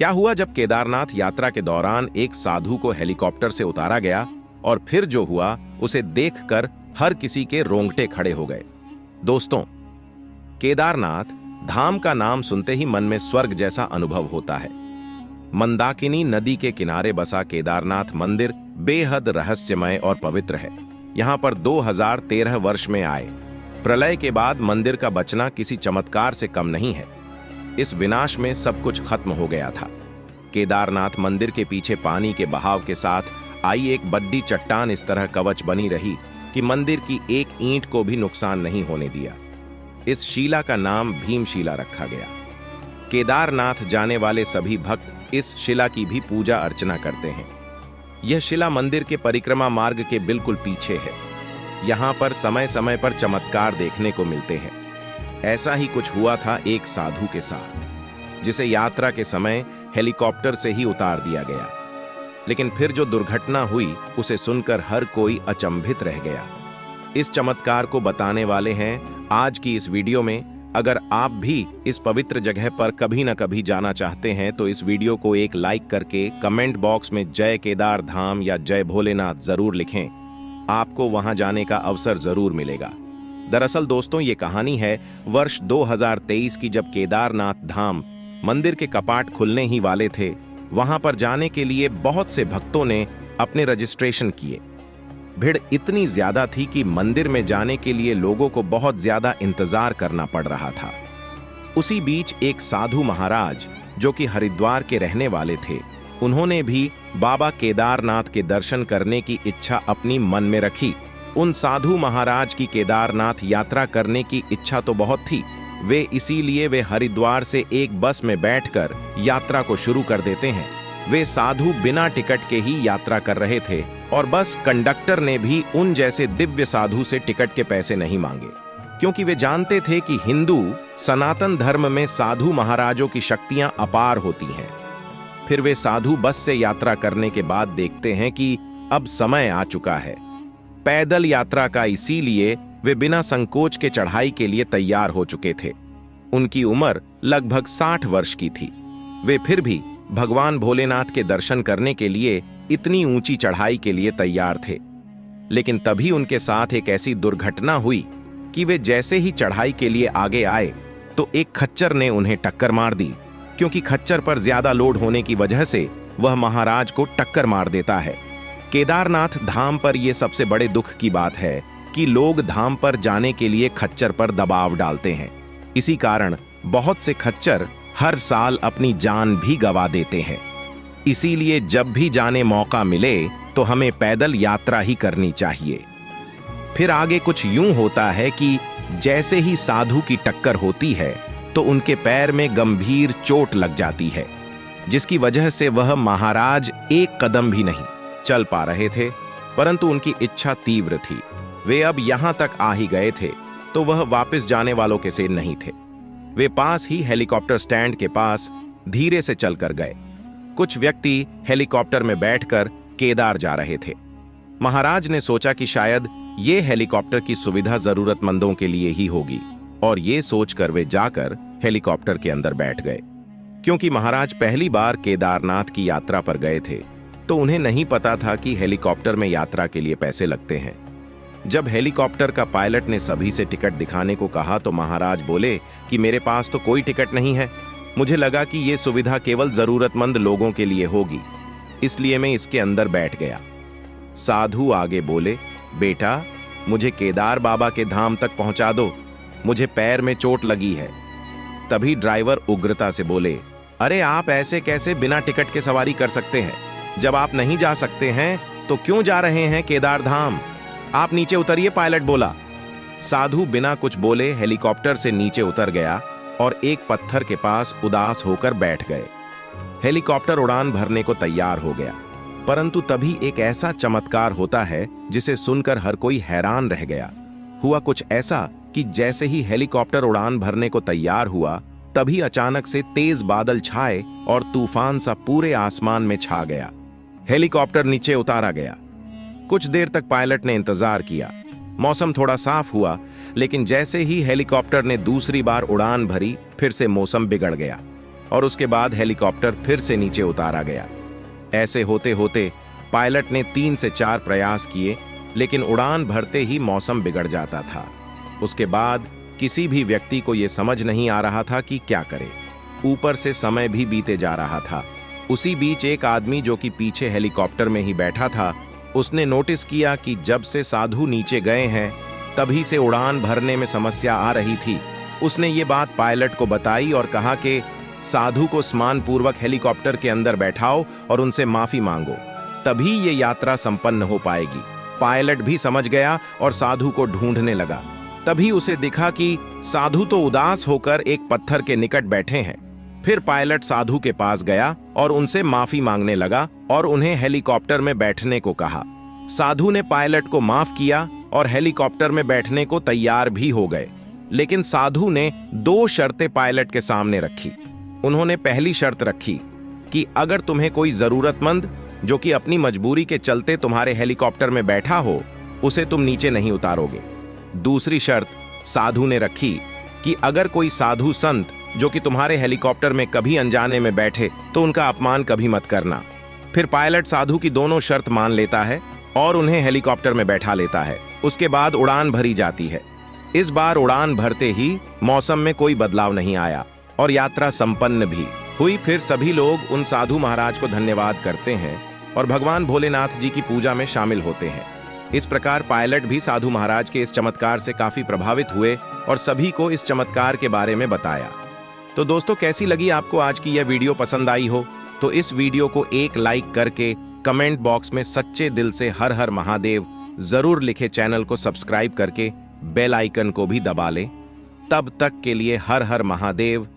क्या हुआ जब केदारनाथ यात्रा के दौरान एक साधु को हेलीकॉप्टर से उतारा गया और फिर जो हुआ उसे देखकर हर किसी के रोंगटे खड़े हो गए। दोस्तों, केदारनाथ धाम का नाम सुनते ही मन में स्वर्ग जैसा अनुभव होता है। मंदाकिनी नदी के किनारे बसा केदारनाथ मंदिर बेहद रहस्यमय और पवित्र है। यहाँ पर 2013 वर्ष में आए प्रलय के बाद मंदिर का बचना किसी चमत्कार से कम नहीं है। इस विनाश में सब कुछ खत्म हो गया था। केदारनाथ मंदिर के पीछे पानी के बहाव के साथ आई एक बड्डी चट्टान इस तरह कवच बनी रही कि मंदिर की एक ईंट को भी नुकसान नहीं होने दिया। इस शिला का नाम भीमशिला रखा गया। केदारनाथ जाने वाले सभी भक्त इस शिला की भी पूजा अर्चना करते हैं। यह शिला मंदिर के परिक्रमा मार्ग के बिल्कुल पीछे है। यहाँ पर समय समय पर चमत्कार देखने को मिलते हैं। ऐसा ही कुछ हुआ था एक साधु के साथ, जिसे यात्रा के समय हेलीकॉप्टर से ही उतार दिया गया। लेकिन फिर जो दुर्घटना हुई उसे सुनकर हर कोई अचंभित रह गया। इस चमत्कार को बताने वाले हैं आज की इस वीडियो में। अगर आप भी इस पवित्र जगह पर कभी न कभी जाना चाहते हैं तो इस वीडियो को एक लाइक करके कमेंट बॉक्स में जय केदार धाम या जय भोलेनाथ जरूर लिखें। आपको वहां जाने का अवसर जरूर मिलेगा। दरअसल दोस्तों, ये कहानी है वर्ष 2023 की, जब केदारनाथ धाम मंदिर के कपाट खुलने ही वाले थे। वहां पर जाने के लिए बहुत से भक्तों ने अपने रजिस्ट्रेशन किए। भीड़ इतनी ज्यादा थी कि मंदिर में जाने के लिए लोगों को बहुत ज्यादा इंतजार करना पड़ रहा था। उसी बीच एक साधु महाराज जो कि हरिद्वार के रहने वाले थे, उन्होंने भी बाबा केदारनाथ के दर्शन करने की इच्छा अपनी मन में रखी। उन साधु महाराज की केदारनाथ यात्रा करने की इच्छा तो बहुत थी। वे हरिद्वार से एक बस में बैठकर यात्रा को शुरू कर देते हैं। वे साधु बिना टिकट के ही यात्रा कर रहे थे और बस कंडक्टर ने भी उन जैसे दिव्य साधु से टिकट के पैसे नहीं मांगे, क्योंकि वे जानते थे कि हिंदू सनातन धर्म में साधु महाराजों की शक्तियां अपार होती हैं। फिर वे साधु बस से यात्रा करने के बाद देखते हैं कि अब समय आ चुका है पैदल यात्रा का, इसीलिए वे बिना संकोच के चढ़ाई के लिए तैयार हो चुके थे। उनकी उम्र लगभग 60 वर्ष की थी। वे फिर भी भगवान भोलेनाथ के दर्शन करने के लिए इतनी ऊंची चढ़ाई के लिए तैयार थे। लेकिन तभी उनके साथ एक ऐसी दुर्घटना हुई कि वे जैसे ही चढ़ाई के लिए आगे आए तो एक खच्चर ने उन्हें टक्कर मार दी, क्योंकि खच्चर पर ज्यादा लोड होने की वजह से वह महाराज को टक्कर मार देता है। केदारनाथ धाम पर यह सबसे बड़े दुख की बात है कि लोग धाम पर जाने के लिए खच्चर पर दबाव डालते हैं। इसी कारण बहुत से खच्चर हर साल अपनी जान भी गंवा देते हैं। इसीलिए जब भी जाने मौका मिले तो हमें पैदल यात्रा ही करनी चाहिए। फिर आगे कुछ यूं होता है कि जैसे ही साधु की टक्कर होती है तो उनके पैर में गंभीर चोट लग जाती है, जिसकी वजह से वह महाराज एक कदम भी नहीं चल पा रहे थे। परंतु उनकी इच्छा तीव्र थी। वे अब यहां तक आ ही गए थे तो वह वापस जाने वालों के से नहीं थे। वे पास ही हेलीकॉप्टर स्टैंड के पास धीरे से चलकर गए। कुछ व्यक्ति हेलीकॉप्टर में बैठकर केदार जा रहे थे। महाराज ने सोचा कि शायद ये हेलीकॉप्टर की सुविधा जरूरतमंदों के लिए ही होगी, और ये सोचकर वे जाकर हेलीकॉप्टर के अंदर बैठ गए। क्योंकि महाराज पहली बार केदारनाथ की यात्रा पर गए थे तो उन्हें नहीं पता था कि हेलीकॉप्टर में यात्रा के लिए पैसे लगते हैं। जब हेलीकॉप्टर का पायलट ने सभी से टिकट दिखाने को कहा तो महाराज बोले कि मेरे पास तो कोई टिकट नहीं है। मुझे लगा कि यह सुविधा केवल जरूरतमंद लोगों के लिए होगी, इसलिए मैं इसके अंदर बैठ गया। साधु आगे बोले, बेटा, मुझे केदार बाबा के धाम तक पहुंचा दो, मुझे पैर में चोट लगी है। तभी ड्राइवर उग्रता से बोले, अरे आप ऐसे कैसे बिना टिकट के सवारी कर सकते हैं? जब आप नहीं जा सकते हैं तो क्यों जा रहे हैं केदार धाम? आप नीचे उतरिए, पायलट बोला। साधु बिना कुछ बोले हेलीकॉप्टर से नीचे उतर गया और एक पत्थर के पास उदास होकर बैठ गए। हेलीकॉप्टर उड़ान भरने को तैयार हो गया, परंतु तभी एक ऐसा चमत्कार होता है जिसे सुनकर हर कोई हैरान रह गया। हुआ कुछ ऐसा कि जैसे ही हेलीकॉप्टर उड़ान भरने को तैयार हुआ, तभी अचानक से तेज बादल छाए और तूफान सा पूरे आसमान में छा गया। हेलीकॉप्टर नीचे उतारा गया। कुछ देर तक पायलट ने इंतजार किया। मौसम थोड़ा साफ हुआ, लेकिन जैसे ही हेलीकॉप्टर ने दूसरी बार उड़ान भरी, फिर से मौसम बिगड़ गया और उसके बाद हेलीकॉप्टर फिर से नीचे उतारा गया। ऐसे होते होते पायलट ने 3 से 4 प्रयास किए, लेकिन उड़ान भरते ही मौसम बिगड़ जाता था। उसके बाद किसी भी व्यक्ति को यह समझ नहीं आ रहा था कि क्या करे। ऊपर से समय भी बीते जा रहा था। उसी बीच एक आदमी जो कि पीछे हेलीकॉप्टर में ही बैठा था, उसने नोटिस किया कि जब से साधु नीचे गए हैं तभी से उड़ान भरने में समस्या आ रही थी। उसने ये बात पायलट को बताई और कहा कि साधु को सम्मानपूर्वक हेलीकॉप्टर के अंदर बैठाओ और उनसे माफी मांगो, तभी ये यात्रा संपन्न हो पाएगी। पायलट भी समझ गया और साधु को ढूंढने लगा। तभी उसे दिखा कि साधु तो उदास होकर एक पत्थर के निकट बैठे हैं। फिर पायलट साधु के पास गया और उनसे माफी मांगने लगा और उन्हें हेलीकॉप्टर में बैठने को कहा। साधु ने पायलट को माफ किया और हेलीकॉप्टर में बैठने को तैयार भी हो गए। लेकिन साधु ने 2 शर्तें पायलट के सामने रखी। उन्होंने पहली शर्त रखी कि अगर तुम्हें कोई जरूरतमंद जो कि अपनी मजबूरी के चलते तुम्हारे हेलीकॉप्टर में बैठा हो, उसे तुम नीचे नहीं उतारोगे। दूसरी शर्त साधु ने रखी कि अगर कोई साधु संत जो कि तुम्हारे हेलीकॉप्टर में कभी अनजाने में बैठे तो उनका अपमान कभी मत करना। फिर पायलट साधु की दोनों शर्त मान लेता है और उन्हें हेलीकॉप्टर में बैठा लेता है। उसके बाद उड़ान भरी जाती है। इस बार उड़ान भरते ही मौसम में कोई बदलाव नहीं आया और यात्रा संपन्न भी हुई। फिर सभी लोग उन साधु महाराज को धन्यवाद करते हैं और भगवान भोलेनाथ जी की पूजा में शामिल होते हैं। इस प्रकार पायलट भी साधु महाराज के इस चमत्कार से काफी प्रभावित हुए और सभी को इस चमत्कार के बारे में बताया। तो दोस्तों, कैसी लगी आपको आज की यह वीडियो? पसंद आई हो तो इस वीडियो को एक लाइक करके कमेंट बॉक्स में सच्चे दिल से हर हर महादेव जरूर लिखे। चैनल को सब्सक्राइब करके बेल आइकन को भी दबा लें। तब तक के लिए हर हर महादेव।